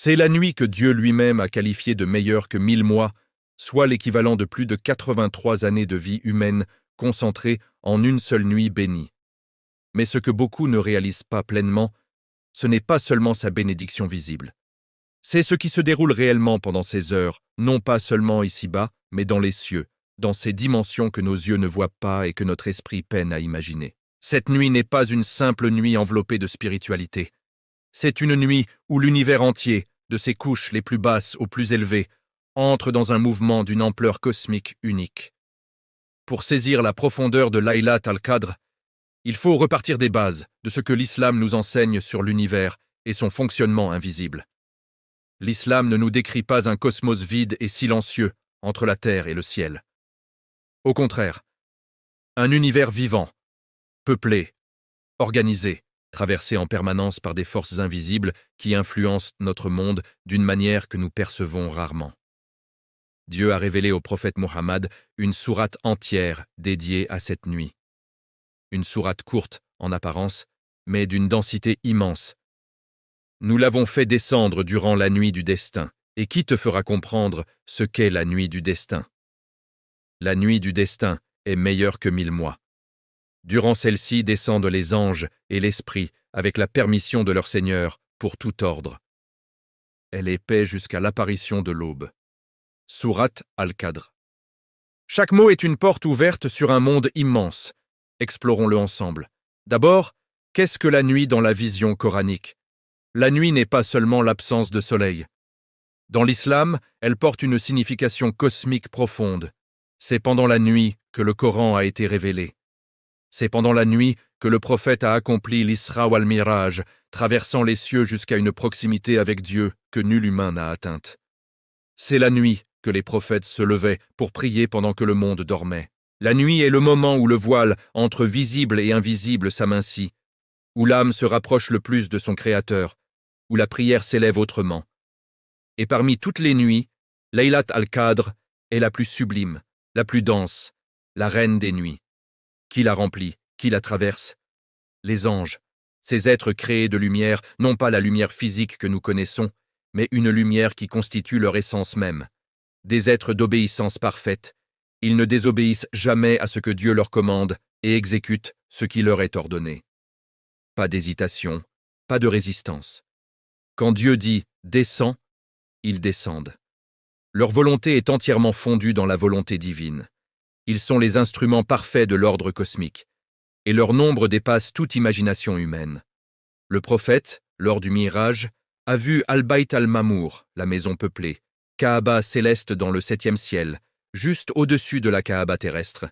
C'est la nuit que Dieu lui-même a qualifiée de meilleure que 1000 mois, soit l'équivalent de plus de 83 années de vie humaine concentrées en une seule nuit bénie. Mais ce que beaucoup ne réalisent pas pleinement, ce n'est pas seulement sa bénédiction visible. C'est ce qui se déroule réellement pendant ces heures, non pas seulement ici-bas, mais dans les cieux, dans ces dimensions que nos yeux ne voient pas et que notre esprit peine à imaginer. Cette nuit n'est pas une simple nuit enveloppée de spiritualité. C'est une nuit où l'univers entier, de ses couches les plus basses aux plus élevées, entre dans un mouvement d'une ampleur cosmique unique. Pour saisir la profondeur de Laylat al-Qadr, il faut repartir des bases de ce que l'islam nous enseigne sur l'univers et son fonctionnement invisible. L'islam ne nous décrit pas un cosmos vide et silencieux entre la terre et le ciel. Au contraire, un univers vivant, peuplé, organisé, traversé en permanence par des forces invisibles qui influencent notre monde d'une manière que nous percevons rarement. Dieu a révélé au prophète Muhammad une sourate entière dédiée à cette nuit. Une sourate courte en apparence, mais d'une densité immense. Nous l'avons fait descendre durant la nuit du destin, et qui te fera comprendre ce qu'est la nuit du destin? La nuit du destin est meilleure que 1000 mois. Durant celle-ci descendent les anges et l'esprit avec la permission de leur Seigneur pour tout ordre. Elle est paix jusqu'à l'apparition de l'aube. Sourate al-Qadr. Chaque mot est une porte ouverte sur un monde immense. Explorons-le ensemble. D'abord, qu'est-ce que la nuit dans la vision coranique? La nuit n'est pas seulement l'absence de soleil. Dans l'islam, elle porte une signification cosmique profonde. C'est pendant la nuit que le Coran a été révélé. C'est pendant la nuit que le prophète a accompli l'Isra wal-Miraj, traversant les cieux jusqu'à une proximité avec Dieu que nul humain n'a atteinte. C'est la nuit que les prophètes se levaient pour prier pendant que le monde dormait. La nuit est le moment où le voile entre visible et invisible s'amincit, où l'âme se rapproche le plus de son Créateur, où la prière s'élève autrement. Et parmi toutes les nuits, Laylat al-Qadr est la plus sublime, la plus dense, la reine des nuits. Qui la remplit? Qui la traverse? Les anges, ces êtres créés de lumière, non pas la lumière physique que nous connaissons, mais une lumière qui constitue leur essence même. Des êtres d'obéissance parfaite, ils ne désobéissent jamais à ce que Dieu leur commande et exécutent ce qui leur est ordonné. Pas d'hésitation, pas de résistance. Quand Dieu dit « descends », ils descendent. Leur volonté est entièrement fondue dans la volonté divine. Ils sont les instruments parfaits de l'ordre cosmique, et leur nombre dépasse toute imagination humaine. Le prophète, lors du Miraj, a vu Al-Bayt al-Mamour, la maison peuplée, Kaaba céleste dans le 7e ciel, juste au-dessus de la Kaaba terrestre.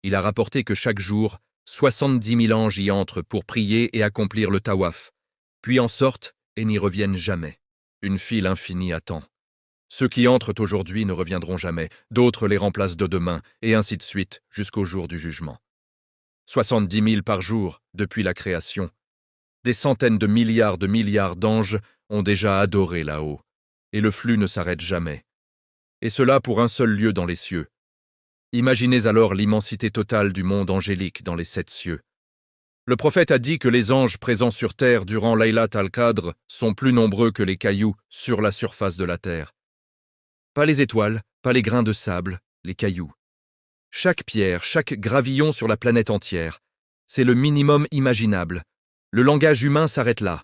Il a rapporté que chaque jour, 70 000 anges y entrent pour prier et accomplir le tawaf, puis en sortent et n'y reviennent jamais. Une file infinie attend. Ceux qui entrent aujourd'hui ne reviendront jamais, d'autres les remplacent de demain, et ainsi de suite jusqu'au jour du jugement. 70 000 par jour depuis la création. Des centaines de milliards d'anges ont déjà adoré là-haut, et le flux ne s'arrête jamais. Et cela pour un seul lieu dans les cieux. Imaginez alors l'immensité totale du monde angélique dans les 7 cieux. Le prophète a dit que les anges présents sur terre durant Laylat al-Qadr sont plus nombreux que les cailloux sur la surface de la terre. Pas les étoiles, pas les grains de sable, les cailloux. Chaque pierre, chaque gravillon sur la planète entière, c'est le minimum imaginable. Le langage humain s'arrête là.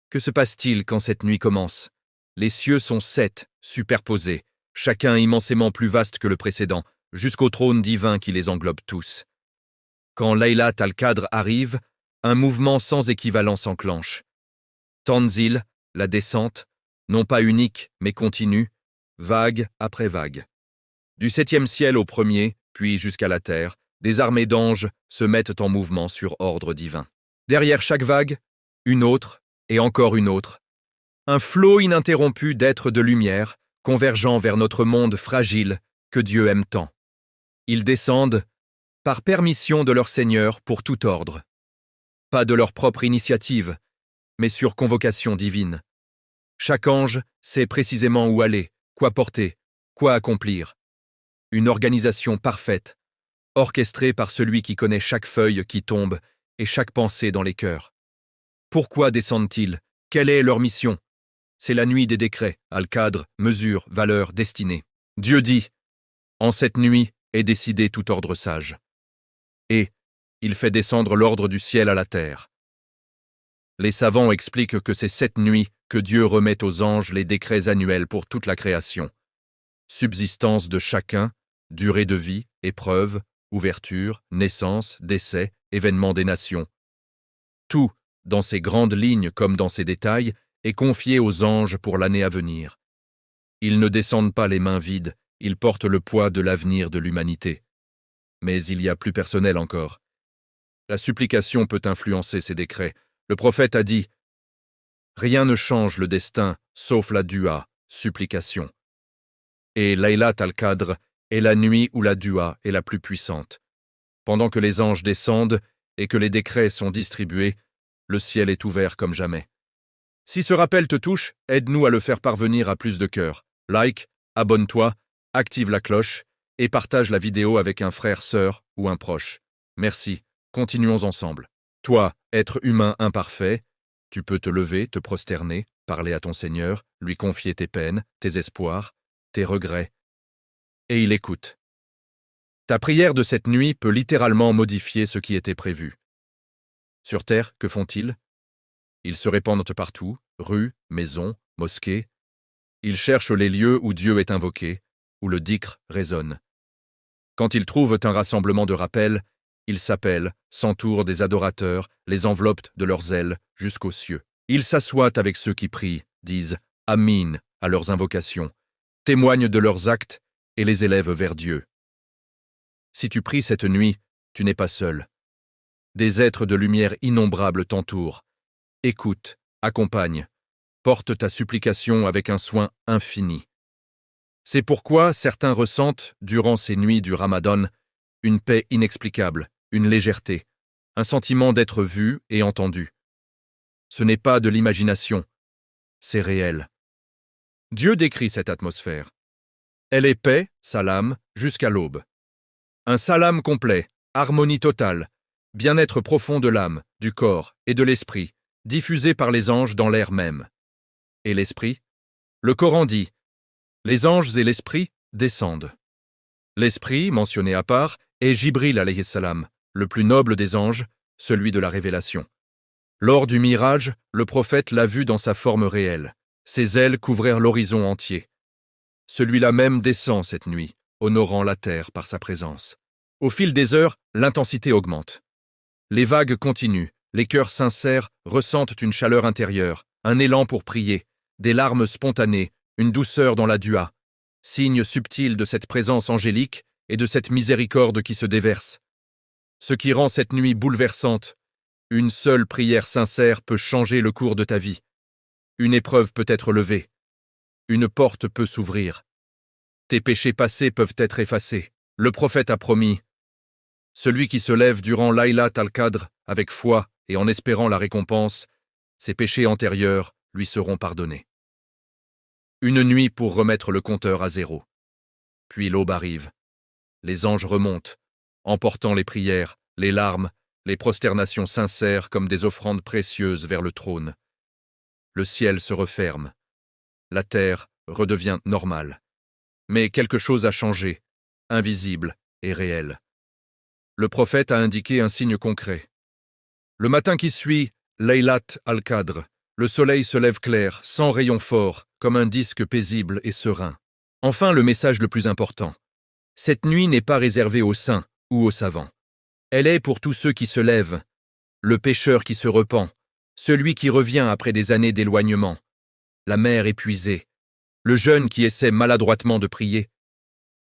Que se passe-t-il quand cette nuit commence? Les cieux sont 7, superposés, chacun immensément plus vaste que le précédent, jusqu'au trône divin qui les englobe tous. Quand Laylat al-Qadr arrive, un mouvement sans équivalent s'enclenche. Tanzil, la descente, non pas unique mais continue, vague après vague. Du 7e ciel au 1er, puis jusqu'à la terre, des armées d'anges se mettent en mouvement sur ordre divin. Derrière chaque vague, une autre et encore une autre. Un flot ininterrompu d'êtres de lumière convergeant vers notre monde fragile que Dieu aime tant. Ils descendent par permission de leur Seigneur pour tout ordre. Pas de leur propre initiative, mais sur convocation divine. Chaque ange sait précisément où aller, quoi porter, quoi accomplir. Une organisation parfaite, orchestrée par celui qui connaît chaque feuille qui tombe et chaque pensée dans les cœurs. Pourquoi descendent-ils? Quelle est leur mission? C'est la nuit des décrets, al-Qadr, mesures, valeurs, destinées. Dieu dit, en cette nuit est décidé tout ordre sage. Et il fait descendre l'ordre du ciel à la terre. Les savants expliquent que c'est cette nuit que Dieu remet aux anges les décrets annuels pour toute la création. Subsistance de chacun, durée de vie, épreuve, ouverture, naissance, décès, événements des nations. Tout, dans ses grandes lignes comme dans ses détails, est confié aux anges pour l'année à venir. Ils ne descendent pas les mains vides, ils portent le poids de l'avenir de l'humanité. Mais il y a plus personnel encore. La supplication peut influencer ces décrets. Le prophète a dit « Rien ne change le destin, sauf la dua, supplication. » Et Laylat al-Qadr est la nuit où la dua est la plus puissante. Pendant que les anges descendent et que les décrets sont distribués, le ciel est ouvert comme jamais. Si ce rappel te touche, aide-nous à le faire parvenir à plus de cœurs. Like, abonne-toi, active la cloche et partage la vidéo avec un frère, sœur ou un proche. Merci, continuons ensemble. Toi, être humain imparfait, tu peux te lever, te prosterner, parler à ton Seigneur, lui confier tes peines, tes espoirs, tes regrets. Et il écoute. Ta prière de cette nuit peut littéralement modifier ce qui était prévu. Sur terre, que font-ils? Ils se répandent partout, rues, maisons, mosquées. Ils cherchent les lieux où Dieu est invoqué, où le dhikr résonne. Quand ils trouvent un rassemblement de rappel, ils s'appellent, s'entourent des adorateurs, les enveloppent de leurs ailes jusqu'aux cieux. Ils s'assoient avec ceux qui prient, disent « Amin » à leurs invocations, témoignent de leurs actes et les élèvent vers Dieu. Si tu pries cette nuit, tu n'es pas seul. Des êtres de lumière innombrables t'entourent. Écoute, accompagne, porte ta supplication avec un soin infini. C'est pourquoi certains ressentent, durant ces nuits du Ramadan, une paix inexplicable, une légèreté, un sentiment d'être vu et entendu. Ce n'est pas de l'imagination, c'est réel. Dieu décrit cette atmosphère. Elle est paix, salam, jusqu'à l'aube. Un salam complet, harmonie totale, bien-être profond de l'âme, du corps et de l'esprit, diffusé par les anges dans l'air même. Et l'esprit? Le Coran dit « Les anges et l'esprit descendent ». L'esprit, mentionné à part, est Jibril alayhi salam, le plus noble des anges, celui de la révélation. Lors du mirage, le prophète l'a vu dans sa forme réelle. Ses ailes couvrirent l'horizon entier. Celui-là même descend cette nuit, honorant la terre par sa présence. Au fil des heures, l'intensité augmente. Les vagues continuent, les cœurs sincères ressentent une chaleur intérieure, un élan pour prier, des larmes spontanées, une douceur dans la dua, signe subtil de cette présence angélique et de cette miséricorde qui se déverse. Ce qui rend cette nuit bouleversante, une seule prière sincère peut changer le cours de ta vie. Une épreuve peut être levée. Une porte peut s'ouvrir. Tes péchés passés peuvent être effacés. Le prophète a promis « Celui qui se lève durant Laylat al-Qadr avec foi et en espérant la récompense, ses péchés antérieurs lui seront pardonnés. » Une nuit pour remettre le compteur à zéro. Puis l'aube arrive. Les anges remontent, emportant les prières, les larmes, les prosternations sincères comme des offrandes précieuses vers le trône. Le ciel se referme. La terre redevient normale. Mais quelque chose a changé, invisible et réel. Le prophète a indiqué un signe concret. Le matin qui suit, Laylat al-Qadr, le soleil se lève clair, sans rayons forts, comme un disque paisible et serein. Enfin, le message le plus important. Cette nuit n'est pas réservée aux saints ou aux savants. Elle est pour tous ceux qui se lèvent, le pécheur qui se repent, celui qui revient après des années d'éloignement, la mère épuisée, le jeune qui essaie maladroitement de prier.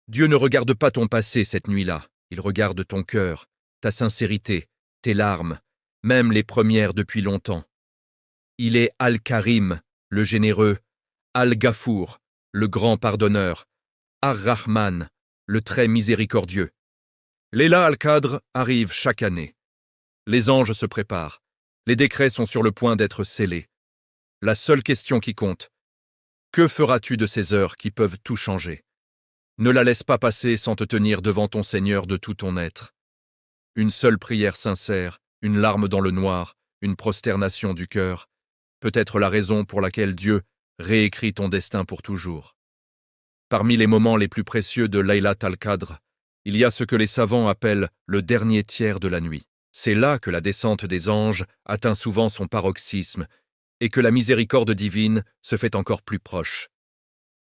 Dieu ne regarde pas ton passé cette nuit-là, il regarde ton cœur, ta sincérité, tes larmes, même les premières depuis longtemps. Il est Al-Karim, le généreux, Al-Ghafour, le grand pardonneur, Ar-Rahman, le très miséricordieux. Laylat al-Qadr arrive chaque année. Les anges se préparent. Les décrets sont sur le point d'être scellés. La seule question qui compte, que feras-tu de ces heures qui peuvent tout changer? Ne la laisse pas passer sans te tenir devant ton Seigneur de tout ton être. Une seule prière sincère, une larme dans le noir, une prosternation du cœur, peut être la raison pour laquelle Dieu réécris ton destin pour toujours. Parmi les moments les plus précieux de Laylat al-Qadr, il y a ce que les savants appellent le dernier tiers de la nuit. C'est là que la descente des anges atteint souvent son paroxysme et que la miséricorde divine se fait encore plus proche.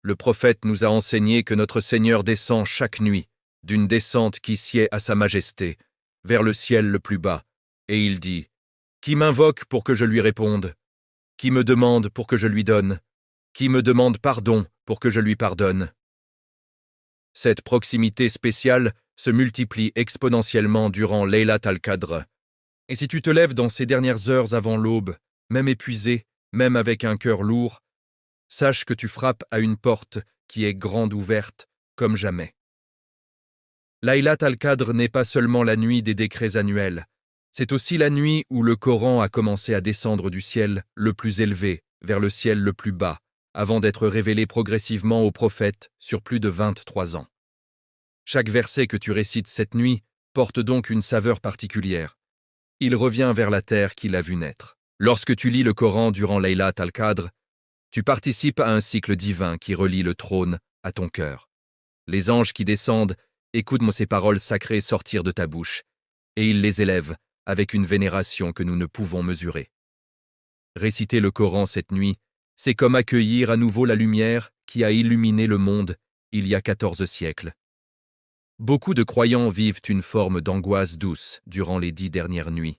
Le prophète nous a enseigné que notre Seigneur descend chaque nuit, d'une descente qui sied à sa majesté, vers le ciel le plus bas, et il dit « Qui m'invoque pour que je lui réponde? Qui me demande pour que je lui donne? Qui me demande pardon pour que je lui pardonne ?» Cette proximité spéciale se multiplie exponentiellement durant Laylat al-Qadr. Et si tu te lèves dans ces dernières heures avant l'aube, même épuisé, même avec un cœur lourd, sache que tu frappes à une porte qui est grande ouverte comme jamais. Laylat al-Qadr n'est pas seulement la nuit des décrets annuels, c'est aussi la nuit où le Coran a commencé à descendre du ciel le plus élevé vers le ciel le plus bas, avant d'être révélé progressivement aux prophètes sur plus de 23 ans. Chaque verset que tu récites cette nuit porte donc une saveur particulière. Il revient vers la terre qu'il a vu naître. Lorsque tu lis le Coran durant Laylat al-Qadr, tu participes à un cycle divin qui relie le trône à ton cœur. Les anges qui descendent écoutent ces paroles sacrées sortir de ta bouche, et ils les élèvent avec une vénération que nous ne pouvons mesurer. Réciter le Coran cette nuit, c'est comme accueillir à nouveau la lumière qui a illuminé le monde il y a 14 siècles. Beaucoup de croyants vivent une forme d'angoisse douce durant les 10 dernières nuits.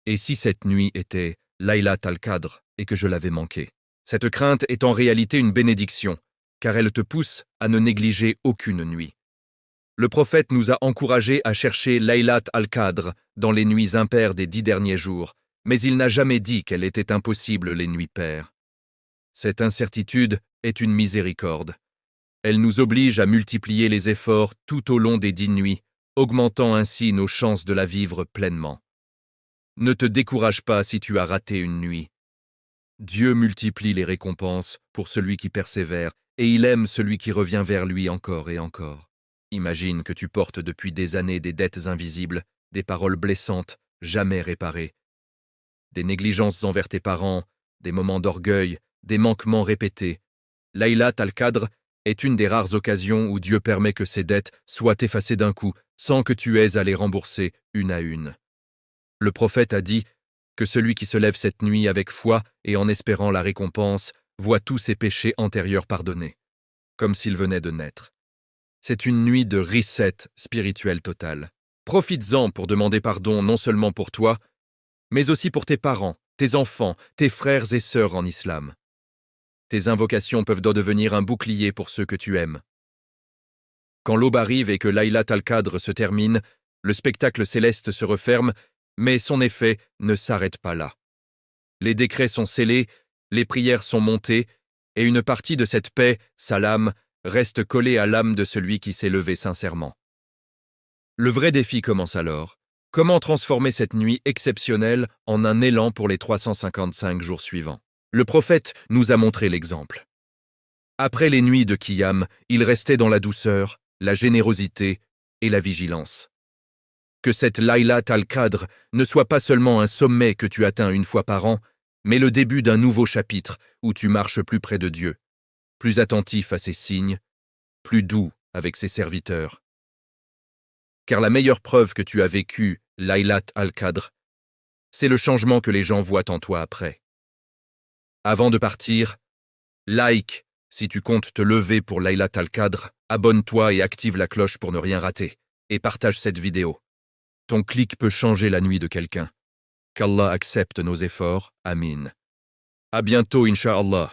Et si cette nuit était Laylat al-Qadr et que je l'avais manqué? Cette crainte est en réalité une bénédiction, car elle te pousse à ne négliger aucune nuit. Le prophète nous a encouragés à chercher Laylat al-Qadr dans les nuits impaires des 10 derniers jours, mais il n'a jamais dit qu'elle était impossible les nuits paires. Cette incertitude est une miséricorde. Elle nous oblige à multiplier les efforts tout au long des 10 nuits, augmentant ainsi nos chances de la vivre pleinement. Ne te décourage pas si tu as raté une nuit. Dieu multiplie les récompenses pour celui qui persévère, et il aime celui qui revient vers lui encore et encore. Imagine que tu portes depuis des années des dettes invisibles, des paroles blessantes, jamais réparées, des négligences envers tes parents, des moments d'orgueil, des manquements répétés. Laylat al-Qadr est une des rares occasions où Dieu permet que ces dettes soient effacées d'un coup, sans que tu aies à les rembourser une à une. Le prophète a dit que celui qui se lève cette nuit avec foi et en espérant la récompense voit tous ses péchés antérieurs pardonnés, comme s'il venait de naître. C'est une nuit de reset spirituel total. Profites-en pour demander pardon non seulement pour toi, mais aussi pour tes parents, tes enfants, tes frères et sœurs en islam. Tes invocations peuvent devenir un bouclier pour ceux que tu aimes. Quand l'aube arrive et que Laylat al-Qadr se termine, le spectacle céleste se referme, mais son effet ne s'arrête pas là. Les décrets sont scellés, les prières sont montées, et une partie de cette paix, salam, reste collée à l'âme de celui qui s'est levé sincèrement. Le vrai défi commence alors. Comment transformer cette nuit exceptionnelle en un élan pour les 355 jours suivants? Le prophète nous a montré l'exemple. Après les nuits de Qiyam, il restait dans la douceur, la générosité et la vigilance. Que cette Laylat al-Qadr ne soit pas seulement un sommet que tu atteins une fois par an, mais le début d'un nouveau chapitre où tu marches plus près de Dieu, plus attentif à ses signes, plus doux avec ses serviteurs. Car la meilleure preuve que tu as vécu Laylat al-Qadr, c'est le changement que les gens voient en toi après. Avant de partir, like si tu comptes te lever pour Laylat al-Qadr, abonne-toi et active la cloche pour ne rien rater, et partage cette vidéo. Ton clic peut changer la nuit de quelqu'un. Qu'Allah accepte nos efforts. Amin. À bientôt, Inch'Allah.